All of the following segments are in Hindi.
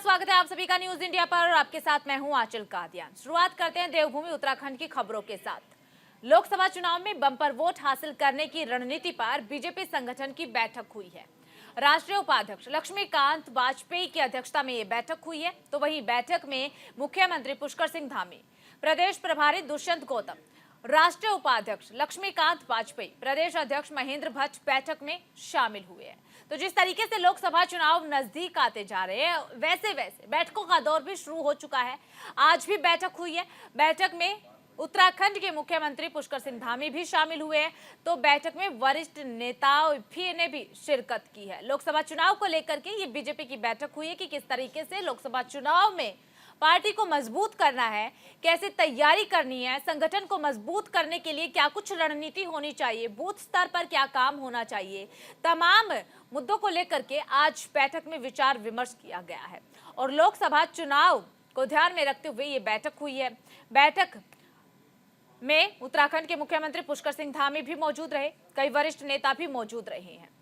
स्वागत है आप सभी का न्यूज इंडिया पर और आपके साथ मैं हूं आंचल कादियान। शुरुआत करते हैं देवभूमि उत्तराखंड की खबरों के साथ। लोकसभा चुनाव में बम्पर वोट हासिल करने की रणनीति पर बीजेपी संगठन की बैठक हुई है। राष्ट्रीय उपाध्यक्ष लक्ष्मीकांत वाजपेयी की अध्यक्षता में ये बैठक हुई है। तो वहीं बैठक में मुख्यमंत्री पुष्कर सिंह धामी, प्रदेश प्रभारी दुष्यंत गौतम, राष्ट्रीय उपाध्यक्ष लक्ष्मीकांत वाजपेयी, प्रदेश अध्यक्ष महेंद्र भट्ट बैठक में शामिल हुए हैं। तो जिस तरीके से लोकसभा चुनाव नजदीक आते जा रहे हैं, वैसे वैसे बैठकों का दौर भी शुरू हो चुका है। आज भी बैठक हुई है। बैठक में उत्तराखंड के मुख्यमंत्री पुष्कर सिंह धामी भी शामिल हुए हैं। तो बैठक में वरिष्ठ नेताओं भी ने भी शिरकत की है। लोकसभा चुनाव को लेकर के ये बीजेपी की बैठक हुई है कि किस तरीके से लोकसभा चुनाव में पार्टी को मजबूत करना है, कैसे तैयारी करनी है, संगठन को मजबूत करने के लिए क्या कुछ रणनीति होनी चाहिए, बूथ स्तर पर क्या काम होना चाहिए, तमाम मुद्दों को लेकर के आज बैठक में विचार विमर्श किया गया है। और लोकसभा चुनाव को ध्यान में रखते हुए ये बैठक हुई है। बैठक में उत्तराखंड के मुख्यमंत्री पुष्कर सिंह धामी भी मौजूद रहे, कई वरिष्ठ नेता भी मौजूद रहे हैं।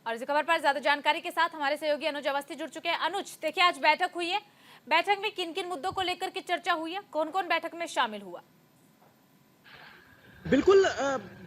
और इस खबर पर ज्यादा जानकारी के साथ हमारे सहयोगी अनुज अवस्थी जुड़ चुके हैं। अनुज, देखिए आज बैठक हुई है। बैठक में किन किन मुद्दों को लेकर के चर्चा हुई है, कौन कौन बैठक में शामिल हुआ? बिल्कुल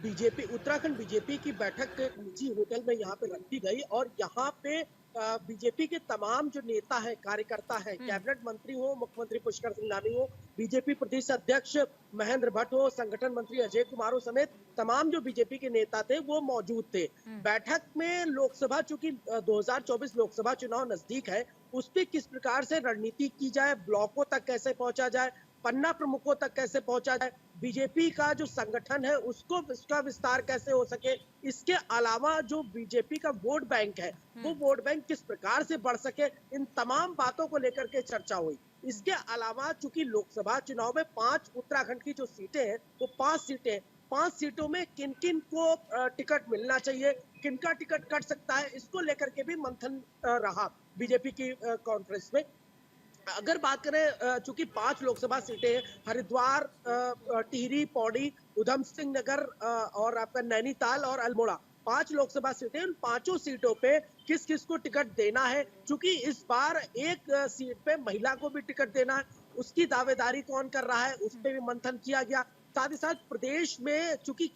बीजेपी उत्तराखंड बीजेपी की बैठक एक निजी होटल में यहाँ पे रखी गई और यहाँ पे बीजेपी के तमाम जो नेता है, कार्यकर्ता है, कैबिनेट मंत्री हो, मुख्यमंत्री पुष्कर सिंह धामी हो, बीजेपी प्रदेश अध्यक्ष महेंद्र भट्ट हो, संगठन मंत्री अजय कुमार हो समेत तमाम जो बीजेपी के नेता थे वो मौजूद थे। बैठक में लोकसभा, चूंकि 2024 लोकसभा चुनाव नजदीक है, उस पर किस प्रकार से रणनीति की जाए, ब्लॉकों तक कैसे पहुंचा जाए, पन्ना प्रमुखों तक कैसे पहुंचा जाए, बीजेपी का जो संगठन है उसको उसका विस्तार कैसे हो सके, इसके अलावा जो बीजेपी का वोट बैंक है वो वोट बैंक किस प्रकार से बढ़ सके, इन तमाम बातों को लेकर के चर्चा हुई। इसके अलावा चूंकि लोकसभा चुनाव में 5 उत्तराखंड की जो सीटें हैं वो 5 सीटें, 5 सीटों में किन किन को टिकट मिलना चाहिए, किनका टिकट कट सकता है, इसको लेकर के भी मंथन रहा बीजेपी की कॉन्फ्रेंस में। अगर बात करें, चूंकि 5 लोकसभा सीटें, हरिद्वार, टिहरी, पौड़ी, उधम सिंह नगर और आपका नैनीताल और अल्मोड़ा, 5 लोकसभा सीटें, उन 5 सीटों पे किस किस को टिकट देना है। चूंकि इस बार एक सीट पे महिला को भी टिकट देना है, उसकी दावेदारी कौन कर रहा है, उस पर भी मंथन किया गया। साथ ही साथ प्रदेश में चूंकि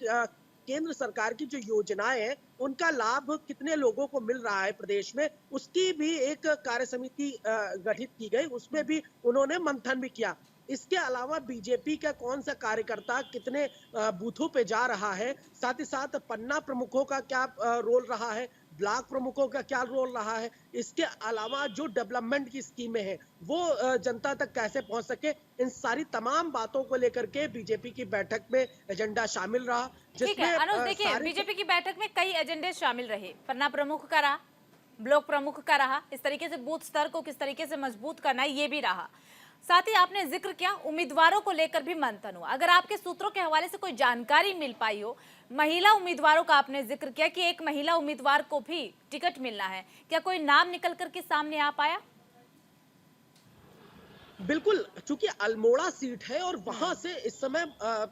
केंद्र सरकार की जो योजनाएं हैं उनका लाभ कितने लोगों को मिल रहा है प्रदेश में, उसकी भी एक कार्य समिति गठित की गई, उसमें भी उन्होंने मंथन भी किया। इसके अलावा बीजेपी का कौन सा कार्यकर्ता कितने बूथों पे जा रहा है, साथ ही साथ पन्ना प्रमुखों का क्या रोल रहा है, ब्लॉक प्रमुखों का क्या रोल रहा है, इसके अलावा जो डेवलपमेंट की स्कीमें हैं वो जनता तक कैसे पहुंच सके, इन सारी तमाम बातों को लेकर के बीजेपी की बैठक में एजेंडा शामिल रहा। ठीक है अनुज, देखिए बीजेपी की बैठक में कई एजेंडे शामिल रहे। पन्ना प्रमुख का रहा, ब्लॉक प्रमुख का रहा, इस तरीके से बूथ स्तर को किस तरीके से मजबूत करना है ये भी रहा। साथ ही आपने जिक्र किया उम्मीदवारों को लेकर भी मंथन हुआ। अगर आपके सूत्रों के हवाले से कोई जानकारी मिल पाई हो, महिला उम्मीदवारों का आपने जिक्र किया कि एक महिला उम्मीदवार को भी टिकट मिलना है, क्या कोई नाम निकल करके सामने आ पाया? बिल्कुल, चूंकि अल्मोड़ा सीट है और वहां से इस समय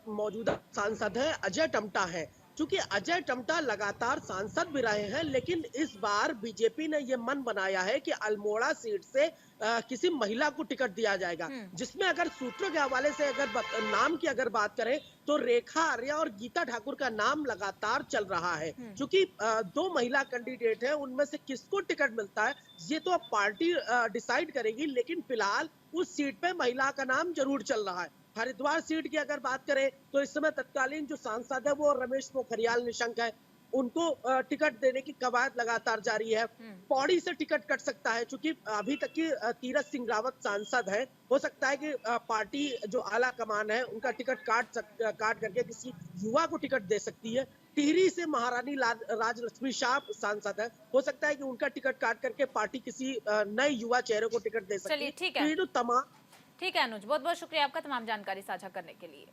मौजूदा सांसद है अजय टम्टा है। चूंकि अजय टम्टा लगातार सांसद भी रहे हैं, लेकिन इस बार बीजेपी ने ये मन बनाया है कि अल्मोड़ा सीट से किसी महिला को टिकट दिया जाएगा, जिसमें अगर सूत्रों के हवाले से अगर नाम की अगर बात करें तो रेखा आर्या और गीता ठाकुर का नाम लगातार चल रहा है। चूंकि 2 महिला कैंडिडेट हैं, उनमें से किसको टिकट मिलता है ये तो अब पार्टी डिसाइड करेगी, लेकिन फिलहाल उस सीट पे महिला का नाम जरूर चल रहा है। हरिद्वार सीट की अगर बात करें तो इस समय तत्कालीन जो सांसद है वो रमेश पोखरियाल निशंक है, उनको टिकट देने की कवायद लगातार जारी है। पौड़ी से टिकट कट सकता है, चूंकि अभी तक की तीरथ सिंह रावत सांसद है, हो सकता है कि पार्टी जो आला कमान है उनका टिकट काट करके किसी युवा को टिकट दे सकती है। टिहरी से महारानी राजलक्ष्मी शाह सांसद है, हो सकता है कि उनका टिकट काट करके पार्टी किसी नए युवा चेहरे को टिकट दे सकती है। ठीक तो है, ये जो तमाम ठीक है अनुज, बहुत बहुत शुक्रिया आपका तमाम जानकारी साझा करने के लिए।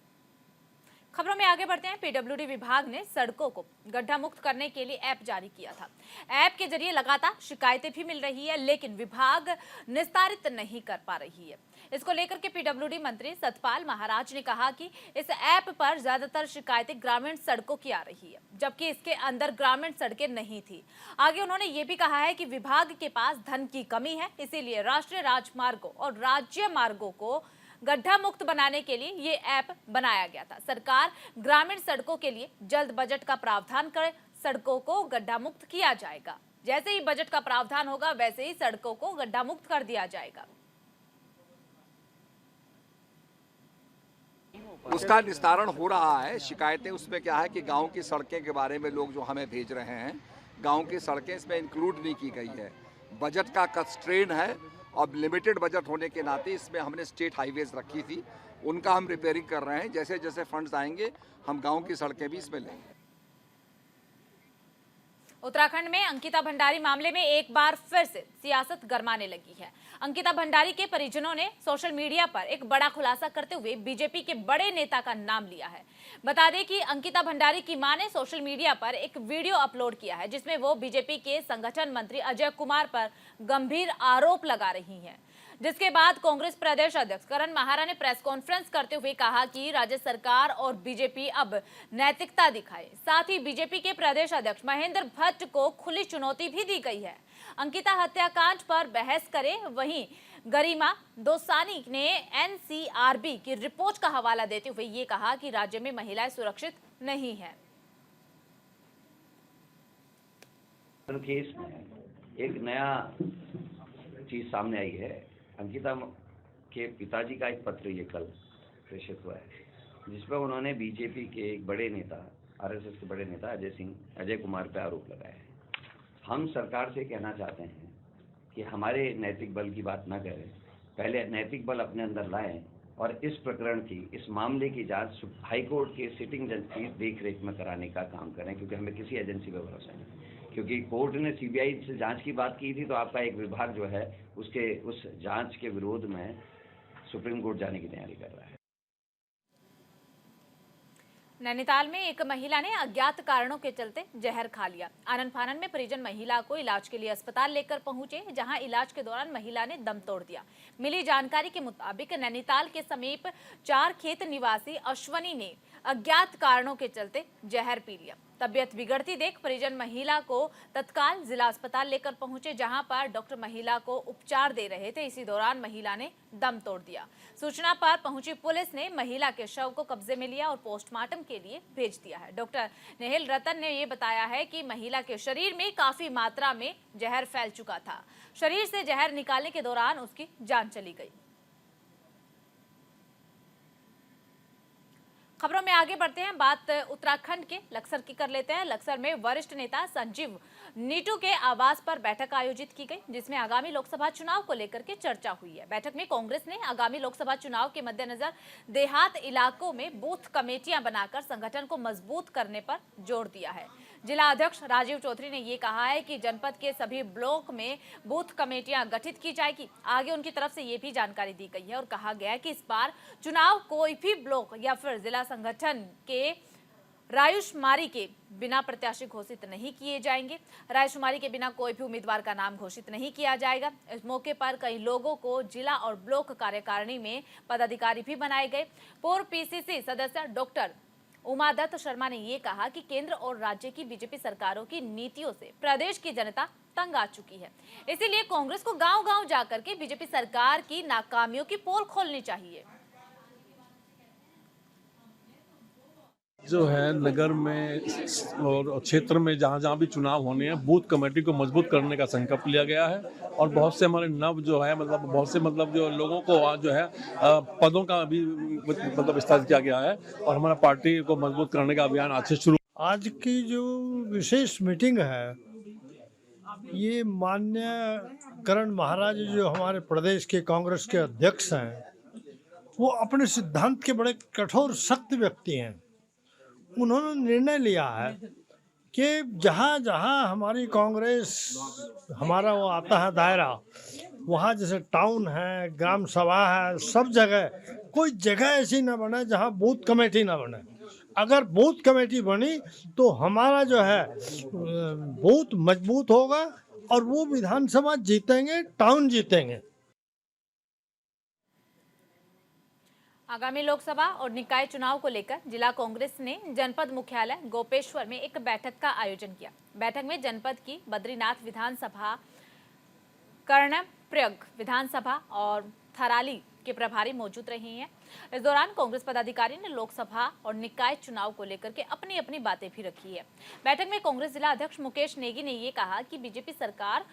खबरों में आगे बढ़ते हैं। पीडब्ल्यूडी विभाग ने सड़कों को गड्ढा मुक्त करने के लिए ऐप जारी किया था। ऐप के जरिए लगातार शिकायतें भी मिल रही है, लेकिन विभाग निस्तारित नहीं कर पा रही है। इसको लेकर के पीडब्ल्यूडी मंत्री सतपाल महाराज ने कहा कि इस ऐप पर ज्यादातर शिकायतें ग्रामीण सड़कों की आ रही है, जबकि इसके अंदर ग्रामीण सड़कें नहीं थी। आगे उन्होंने ये भी कहा है कि विभाग के पास धन की कमी है, इसीलिए राष्ट्रीय राजमार्गों और राज्य मार्गों को गड्ढा मुक्त बनाने के लिए ये ऐप बनाया गया था। सरकार ग्रामीण सड़कों के लिए जल्द बजट का प्रावधान करे, सड़कों को गड्ढा मुक्त किया जाएगा। जैसे ही बजट का प्रावधान होगा वैसे ही सड़कों को गड्ढा मुक्त कर दिया जाएगा। उसका निस्तारण हो रहा है। शिकायतें उसमें क्या है कि गांव की सड़कें के बारे में लोग जो हमें भेज रहे हैं, गांव की सड़कें इसमें इंक्लूड नहीं की गई है। बजट का कंस्ट्रेन है और लिमिटेड बजट होने के नाते इसमें हमने स्टेट हाईवेज रखी थी, उनका हम रिपेयरिंग कर रहे हैं। जैसे जैसे फंड्स आएंगे हम गांव की सड़कें भी इसमें लेंगे। उत्तराखंड में अंकिता भंडारी मामले में एक बार फिर से सियासत गरमाने लगी है। अंकिता भंडारी के परिजनों ने सोशल मीडिया पर एक बड़ा खुलासा करते हुए बीजेपी के बड़े नेता का नाम लिया है। बता दें कि अंकिता भंडारी की मां ने सोशल मीडिया पर एक वीडियो अपलोड किया है, जिसमें वो बीजेपी के संगठन मंत्री अजय कुमार पर गंभीर आरोप लगा रही हैं। जिसके बाद कांग्रेस प्रदेश अध्यक्ष करण माहारा ने प्रेस कॉन्फ्रेंस करते हुए कहा कि राज्य सरकार और बीजेपी अब नैतिकता दिखाए। साथ ही बीजेपी के प्रदेश अध्यक्ष महेंद्र भट्ट को खुली चुनौती भी दी गई है। अंकिता हत्याकांड पर बहस करे, वहीं गरिमा दोसानी ने एनसीआरबी की रिपोर्ट का हवाला देते हुए ये कहा कि राज्य में महिलाएं सुरक्षित नहीं है। केस में एक नया चीज सामने आई है। अंकिता के पिताजी का एक पत्र ये कल प्रेषित हुआ है, जिसमें उन्होंने बीजेपी के एक बड़े नेता, आरएसएस के बड़े नेता अजय कुमार पर आरोप लगाया है। हम सरकार से कहना चाहते हैं कि हमारे नैतिक बल की बात ना करें, पहले नैतिक बल अपने अंदर लाएं और इस प्रकरण की, इस मामले की जांच हाईकोर्ट के सिटिंग जज की देखरेख में कराने का काम करें, क्योंकि हमें किसी एजेंसी पर भरोसा नहीं। क्योंकि कोर्ट ने सीबीआई से जांच की बात की थी, तो आपका एक विभाग जो है उसके उस जांच के विरोध में सुप्रीम कोर्ट जाने की तैयारी कर रहा है। नैनीताल में एक महिला ने अज्ञात कारणों के चलते जहर खा लिया। आनन फानन में परिजन महिला को इलाज के लिए अस्पताल लेकर पहुंचे, जहां इलाज के दौरान महिला ने दम तोड़ दिया। मिली जानकारी के मुताबिक नैनीताल के समीप 4 खेत निवासी अश्वनी ने अज्ञात कारणों के चलते जहर पी लिया। तबियत बिगड़ती देख परिजन महिला को तत्काल जिला अस्पताल लेकर पहुंचे, जहां पर डॉक्टर महिला को उपचार दे रहे थे। इसी दौरान महिला ने दम तोड़ दिया। सूचना पर पहुंची पुलिस ने महिला के शव को कब्जे में लिया और पोस्टमार्टम के लिए भेज दिया है। डॉक्टर नेहिल रतन ने ये बताया है कि महिला के शरीर में काफी मात्रा में जहर फैल चुका था। शरीर से जहर निकालने के दौरान उसकी जान चली गई। खबरों में आगे बढ़ते हैं। बात उत्तराखंड के लक्सर की कर लेते हैं। लक्सर में वरिष्ठ नेता संजीव नीटू के आवास पर बैठक आयोजित की गई, जिसमें आगामी लोकसभा चुनाव को लेकर के चर्चा हुई है। बैठक में कांग्रेस ने आगामी लोकसभा चुनाव के मद्देनजर देहात इलाकों में बूथ कमेटियां बनाकर संगठन को मजबूत करने पर जोर दिया है। जिला अध्यक्ष राजीव चौधरी ने ये कहा है कि जनपद के सभी ब्लॉक में बूथ कमेटियां गठित की जाएगी। आगे उनकी तरफ से ये भी जानकारी दी गई है और कहा गया है कि इस बार चुनाव कोई भी ब्लॉक या फिर जिला संगठन के रायशुमारी के बिना प्रत्याशी घोषित नहीं किए जाएंगे। रायशुमारी के बिना कोई भी उम्मीदवार का नाम घोषित नहीं किया जाएगा। इस मौके पर कई लोगों को जिला और ब्लॉक कार्यकारिणी में पदाधिकारी भी बनाए गए। पूर्व पीसीसी सदस्य डॉक्टर उमादत्त शर्मा ने ये कहा कि केंद्र और राज्य की बीजेपी सरकारों की नीतियों से प्रदेश की जनता तंग आ चुकी है। इसीलिए कांग्रेस को गांव-गांव जाकर के बीजेपी सरकार की नाकामियों की पोल खोलनी चाहिए। जो है नगर में और क्षेत्र में जहाँ भी चुनाव होने हैं, बूथ कमेटी को मजबूत करने का संकल्प लिया गया है और बहुत से हमारे नव जो है बहुत से जो लोगों को जो है पदों का भी विस्तार किया गया है और हमारा पार्टी को मजबूत करने का अभियान आज से शुरू। आज की जो विशेष मीटिंग है, ये माननीय करण महाराज जो हमारे प्रदेश के कांग्रेस के अध्यक्ष हैं, वो अपने सिद्धांत के बड़े कठोर सख्त व्यक्ति हैं। उन्होंने निर्णय लिया है कि जहाँ जहाँ हमारी कांग्रेस, हमारा वो आता है दायरा, वहाँ जैसे टाउन है, ग्राम सभा है, सब जगह कोई जगह ऐसी ना बने जहाँ बूथ कमेटी ना बने। अगर बूथ कमेटी बनी तो हमारा जो है बूथ मजबूत होगा और वो विधानसभा जीतेंगे, टाउन जीतेंगे। आगामी लोकसभा और निकाय चुनाव को लेकर जिला कांग्रेस ने जनपद मुख्यालय गोपेश्वर में एक बैठक का आयोजन किया। बैठक में जनपद की बद्रीनाथ विधानसभा, कर्णप्रयाग विधानसभा और थराली के प्रभारी मौजूद रहे हैं। इस दौरान कांग्रेस पदाधिकारी ने लोकसभा और निकाय चुनाव को लेकर के अपनी अपनी बातें भी रखी है। बैठक में कांग्रेस जिला अध्यक्ष मुकेश नेगी ने ये कहा कि बीजेपी सरकार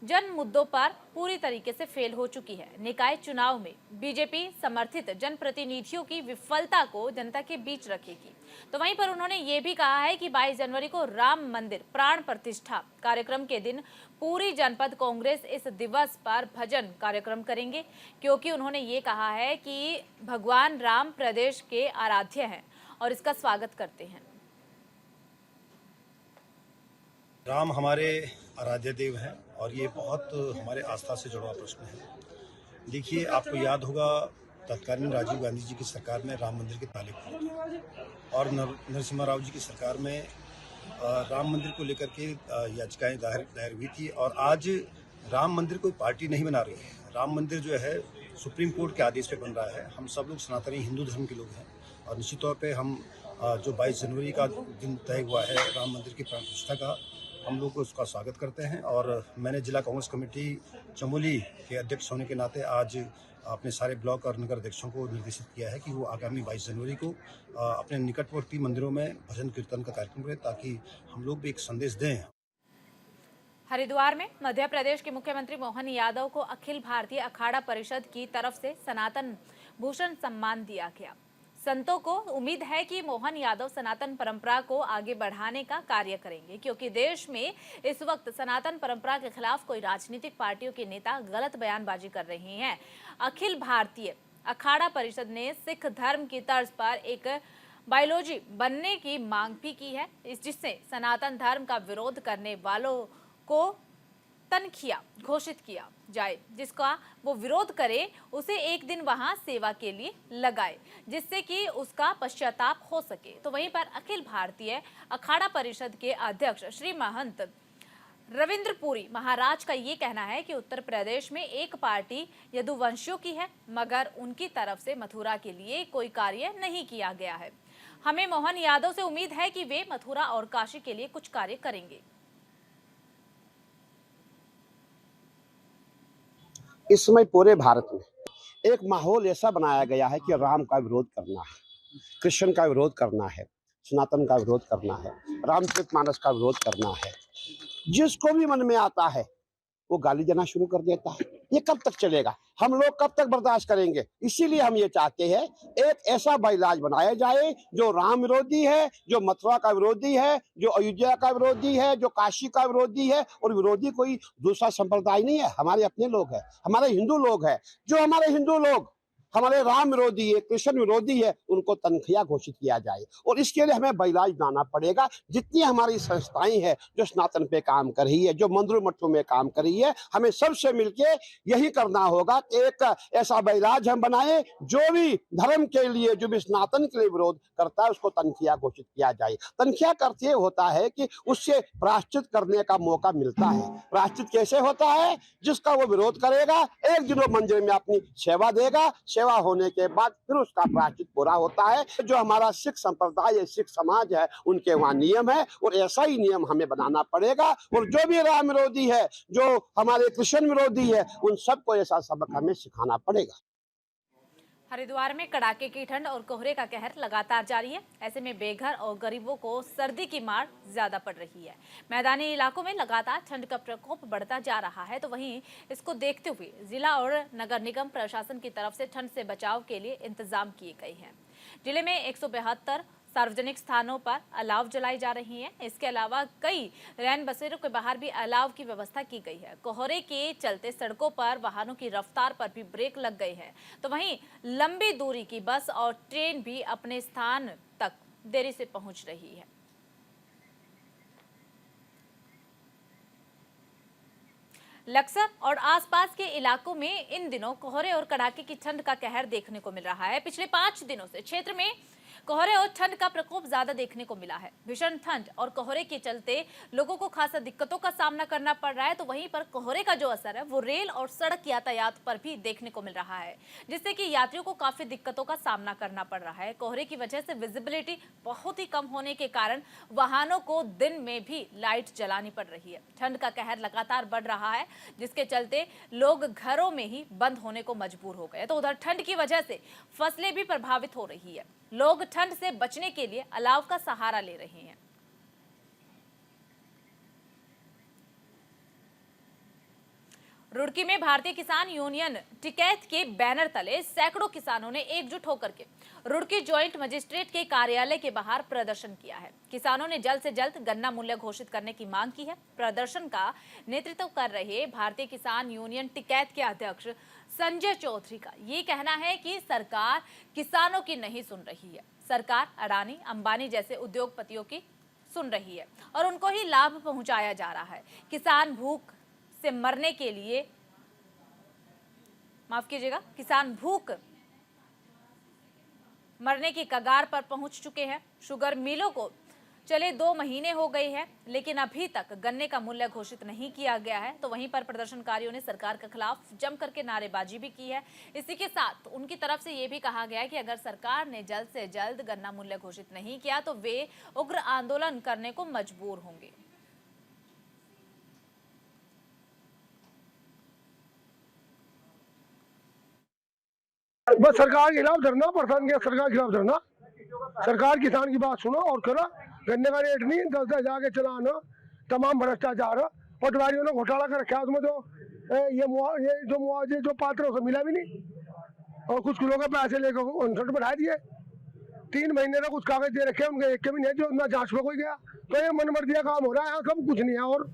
जन मुद्दों पर पूरी तरीके से फेल हो चुकी है। निकाय चुनाव में बीजेपी समर्थित जनप्रतिनिधियों की विफलता को जनता के बीच रखेगी। तो वहीं पर उन्होंने ये भी कहा है कि 22 जनवरी को राम मंदिर प्राण प्रतिष्ठा कार्यक्रम के दिन पूरी जनपद कांग्रेस इस दिवस पर भजन कार्यक्रम करेंगे, क्योंकि उन्होंने ये कहा है कि भगवान राम प्रदेश के आराध्य हैं और इसका स्वागत करते हैं। राम हमारे आराध्य देव हैं और ये बहुत हमारे आस्था से जुड़ा प्रश्न है। देखिए, आपको याद होगा तत्कालीन राजीव गांधी जी की सरकार में राम मंदिर के ताले खुले थे और नरसिम्हा राव जी की सरकार में राम मंदिर को लेकर के याचिकाएं दायर हुई थी। और आज राम मंदिर कोई पार्टी नहीं बना रही है। राम मंदिर जो है सुप्रीम कोर्ट के आदेश पे बन रहा है। हम सब लोग सनातनी हिंदू धर्म के लोग हैं और निश्चित तौर पे हम जो 22 जनवरी का दिन तय हुआ है राम मंदिर की प्राण प्रतिष्ठा का, हम लोग उसका स्वागत करते हैं। और मैंने जिला कांग्रेस कमेटी चमोली के अध्यक्ष होने के नाते आज अपने सारे ब्लॉक और नगर अध्यक्षों को निर्देशित किया है कि वो आगामी 22 जनवरी को अपने निकटवर्ती मंदिरों में भजन कीर्तन का कार्यक्रम करें, ताकि हम लोग भी एक संदेश दें। हरिद्वार में मध्य प्रदेश के मुख्यमंत्री मोहन यादव को अखिल भारतीय अखाड़ा परिषद की तरफ से सनातन भूषण सम्मान दिया गया। संतों को उम्मीद है कि मोहन यादव सनातन परंपरा को आगे बढ़ाने का कार्य करेंगे, क्योंकि देश में इस वक्त सनातन परंपरा के खिलाफ कोई राजनीतिक पार्टियों के नेता गलत बयानबाजी कर रहे हैं। अखिल भारतीय अखाड़ा परिषद ने सिख धर्म की तर्ज पर एक बायोलॉजी बनने की मांग भी की है, जिससे सनातन धर्म का विरोध करने वालों को तनखिया घोषित किया जाए, जिसका वो विरोध करे उसे एक दिन वहां सेवा के लिए लगाए, जिससे कि उसका पश्चाताप हो सके। तो वहीं पर अखिल भारतीय अखाड़ा परिषद के अध्यक्ष श्री महंत रविंद्रपुरी महाराज का ये कहना है कि उत्तर प्रदेश में एक पार्टी यदुवंशियों की है, मगर उनकी तरफ से मथुरा के लिए कोई कार्य नहीं किया गया है। हमें मोहन यादव से उम्मीद है कि वे मथुरा और काशी के लिए कुछ कार्य करेंगे। इस समय पूरे भारत में एक माहौल ऐसा बनाया गया है कि राम का विरोध करना है, कृष्ण का विरोध करना है, सनातन का विरोध करना है, रामचरितमानस का विरोध करना है। जिसको भी मन में आता है वो गाली देना शुरू कर देता है। ये कब तक चलेगा? हम लोग कब तक बर्दाश्त करेंगे? इसीलिए हम ये चाहते हैं एक ऐसा बाइलाज बनाया जाए जो राम विरोधी है, जो मथुरा का विरोधी है, जो अयोध्या का विरोधी है, जो काशी का विरोधी है। और विरोधी कोई दूसरा संप्रदाय नहीं है, हमारे अपने लोग हैं, हमारे हिंदू लोग हैं। जो हमारे हिंदू लोग हमारे राम विरोधी है, कृष्ण विरोधी है, उनको तनख्या घोषित किया जाए। और इसके लिए हमें बाइलाज बनाना पड़ेगा। जितनी हमारी संस्थाएं हैं जो स्नातन पे काम कर रही है, जो मंदिरों मठों में काम कर रही है, हमें सबसे मिलके यही करना होगा कि एक ऐसा बाइलाज हम बनाए जो भी धर्म के लिए, जो भी स्नातन के लिए विरोध करता है, उसको तनख्या घोषित किया जाए। तनख्या करते ये होता है कि उससे प्रायश्चित करने का मौका मिलता है। प्रायश्चित कैसे होता है? जिसका वो विरोध करेगा, एक दिन वो मंदिर में अपनी सेवा देगा, सेवा होने के बाद फिर उसका प्रायश्चित पूरा होता है। जो हमारा सिख संप्रदाय है, सिख समाज है, उनके वहाँ नियम है और ऐसा ही नियम हमें बनाना पड़ेगा। और जो भी राम विरोधी है, जो हमारे कृष्ण विरोधी है, उन सबको ऐसा सबक हमें सिखाना पड़ेगा। हरिद्वार में कड़ाके की ठंड और कोहरे का कहर लगातार जारी है। ऐसे में बेघर और गरीबों को सर्दी की मार ज्यादा पड़ रही है। मैदानी इलाकों में लगातार ठंड का प्रकोप बढ़ता जा रहा है। तो वहीं इसको देखते हुए जिला और नगर निगम प्रशासन की तरफ से ठंड से बचाव के लिए इंतजाम किए गए हैं। जिले में 172 सार्वजनिक स्थानों पर अलाव जलाई जा रही हैं। इसके अलावा कई रैन बसेरों के बाहर भी अलाव की व्यवस्था की गई है। कोहरे के चलते सड़कों पर वाहनों की रफ्तार पर भी ब्रेक लग गए हैं। तो वहीं लंबी दूरी की बस और ट्रेन भी अपने स्थान तक देरी से पहुंच रही है। लक्सर और आसपास के इलाकों में इन दिनों कोहरे और कड़ाके की ठंड का कहर देखने को मिल रहा है। पिछले 5 दिनों से क्षेत्र में कोहरे और ठंड का प्रकोप ज्यादा देखने को मिला है। भीषण ठंड और कोहरे के चलते लोगों को खासा दिक्कतों का सामना करना पड़ रहा है। तो वहीं पर कोहरे का जो असर है वो रेल और सड़क यातायात पर भी देखने को मिल रहा है, जिससे कि यात्रियों को काफी दिक्कतों का सामना करना पड़ रहा है। कोहरे की वजह से विजिबिलिटी बहुत ही कम होने के कारण वाहनों को दिन में भी लाइट जलानी पड़ रही है। ठंड का कहर लगातार बढ़ रहा है, जिसके चलते लोग घरों में ही बंद होने को मजबूर हो गए। तो उधर ठंड की वजह से फसलें भी प्रभावित हो रही है। लोग ठंड से बचने के लिए अलाव का सहारा ले रहे हैं। रुड़की में भारतीय किसान यूनियन टिकैत के बैनर तले सैकड़ों किसानों ने एकजुट होकर के रुड़की ज्वाइंट मजिस्ट्रेट के कार्यालय के बाहर प्रदर्शन किया है। किसानों ने जल्द से जल्द गन्ना मूल्य घोषित करने की मांग की है। प्रदर्शन का नेतृत्व कर रहे भारतीय किसान यूनियन टिकैत के अध्यक्ष संजय चौधरी का ये कहना है कि सरकार किसानों की नहीं सुन रही है। सरकार अडानी, अंबानी जैसे उद्योगपतियों की सुन रही है और उनको ही लाभ पहुंचाया जा रहा है। किसान भूख से मरने के लिए, माफ कीजिएगा, किसान भूख मरने की कगार पर पहुंच चुके हैं। शुगर मिलों को चले 2 महीने हो गए हैं, लेकिन अभी तक गन्ने का मूल्य घोषित नहीं किया गया है। तो वहीं पर प्रदर्शनकारियों ने सरकार के खिलाफ जम करके नारेबाजी भी की है। इसी के साथ उनकी तरफ से ये भी कहा गया है कि अगर सरकार ने जल्द से जल्द गन्ना मूल्य घोषित नहीं किया तो वे उग्र आंदोलन करने को मजबूर होंगे। बस सरकार के खिलाफ धरना, प्रशासन के सरकार के खिलाफ धरना। सरकार किसान की बात सुनो और करो। गन्ने का रेट नहीं, 10-10 जाके चलाना, तमाम भ्रष्टाचार। पटवारियों ने घोटाला कर रखा है उसमें। तो ये जो मुआवजे जो पात्र उसे मिला भी नहीं और कुछ किलो के पैसे लेकर 59 बढ़ा दिए। 3 महीने तक कुछ कागज दे रखे उनके, एक के भी नहीं जो ना जांच में कोई गया। तो ये मनमर्जिया काम हो रहा है, सब कुछ नहीं है। और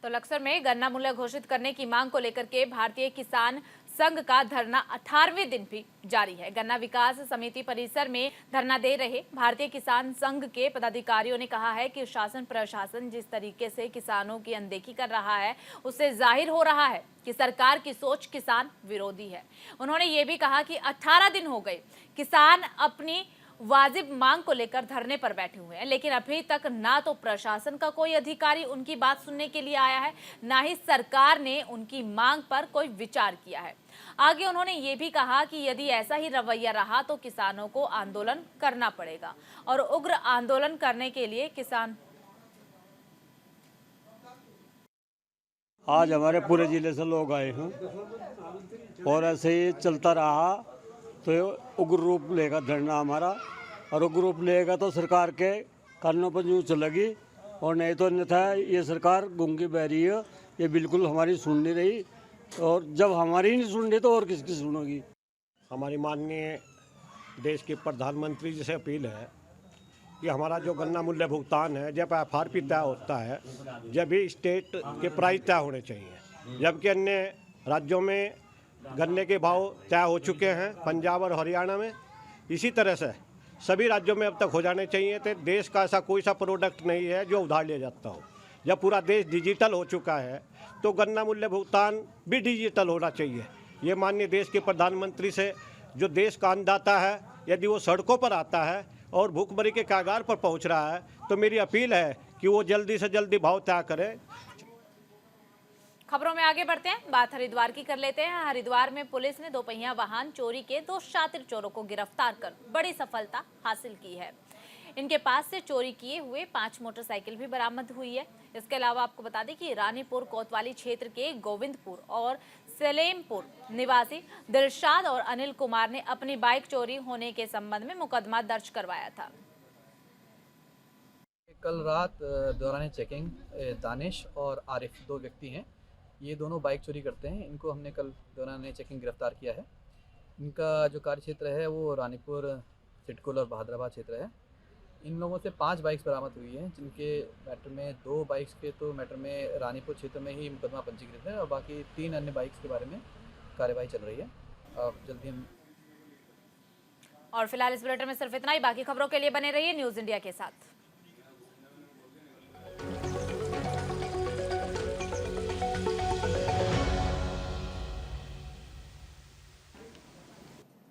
तो लक्सर में गन्ना मूल्य घोषित करने की मांग को लेकर के भारतीय किसान संघ का धरना 18वें दिन भी जारी है। गन्ना विकास समिति परिसर में धरना दे रहे भारतीय किसान संघ के पदाधिकारियों ने कहा है कि शासन प्रशासन जिस तरीके से किसानों की अनदेखी कर रहा है, उससे जाहिर हो रहा है कि सरकार की सोच किसान विरोधी है। उन्होंने ये भी कहा कि 18 दिन हो गए किसान अपनी वाजिब मांग को लेकर धरने पर बैठे हुए हैं, लेकिन अभी तक ना तो प्रशासन का कोई अधिकारी उनकी बात सुनने के लिए आया है, ना ही सरकार ने उनकी मांग पर कोई विचार किया है। आगे उन्होंने ये भी कहा कि यदि ऐसा ही रवैया रहा तो किसानों को आंदोलन करना पड़ेगा और उग्र आंदोलन करने के लिए किसान आज हमारे पूरे जिले से लोग आए हैं और ऐसे ही चलता रहा तो उग्र रूप लेगा धरना हमारा। और उग्र रूप लेगा तो सरकार के कानों पर यूँ चलेगी और नहीं तो अन्यथा ये सरकार गूंगी बहरी है, ये बिल्कुल हमारी सुन नहीं रही। और जब हमारी नहीं सुन रही तो और किसकी सुनोगी। हमारी माननीय देश के प्रधानमंत्री जी से अपील है कि हमारा जो गन्ना मूल्य भुगतान है, जब FRP तय होता है, जब भी स्टेट के प्राइस तय होने चाहिए, जबकि अन्य राज्यों में गन्ने के भाव तय हो चुके हैं, पंजाब और हरियाणा में। इसी तरह से सभी राज्यों में अब तक हो जाने चाहिए थे। देश का ऐसा कोई सा प्रोडक्ट नहीं है जो उधार लिया जाता हो। जब पूरा देश डिजिटल हो चुका है तो गन्ना मूल्य भुगतान भी डिजिटल होना चाहिए। ये माननीय देश के प्रधानमंत्री से जो देश का अन्नदाता है, यदि वो सड़कों पर आता है और भूखमरी के कागार पर पहुंच रहा है तो मेरी अपील है कि वो जल्दी से जल्दी भाव तय करे। खबरों में आगे बढ़ते हैं, बात हरिद्वार की कर लेते हैं। हरिद्वार में पुलिस ने 2 पहिया वाहन चोरी के 2 शातिर चोरों को गिरफ्तार कर बड़ी सफलता हासिल की है। इनके पास से चोरी किए हुए 5 मोटरसाइकिल भी बरामद हुई है। इसके अलावा आपको बता दें कि रानीपुर कोतवाली क्षेत्र के गोविंदपुर और सलेमपुर निवासी दिलशाद और अनिल कुमार ने अपनी बाइक चोरी होने के संबंध में मुकदमा दर्ज करवाया था। कल रात दौरान चेकिंग दानिश और आरिफ 2 व्यक्ति हैं, ये दोनों बाइक चोरी करते हैं। इनको हमने कल दौरान चेकिंग गिरफ्तार किया है। इनका जो कार्य क्षेत्र है वो रानीपुर, सिडकुल और बहादुराबाद क्षेत्र है। इन लोगों से 5 बाइक्स बरामद हुई हैं, जिनके मैटर में 2 बाइक्स के तो मैटर में रानीपुर क्षेत्र में ही मुकदमा पंजीकृत है और बाकी 3 अन्य बाइक्स के बारे में कार्यवाही चल रही है। अब जल्दी हम और फिलहाल इस बुलेटिन में सिर्फ इतना ही। बाकी खबरों के लिए बने रहिए न्यूज़ इंडिया के साथ।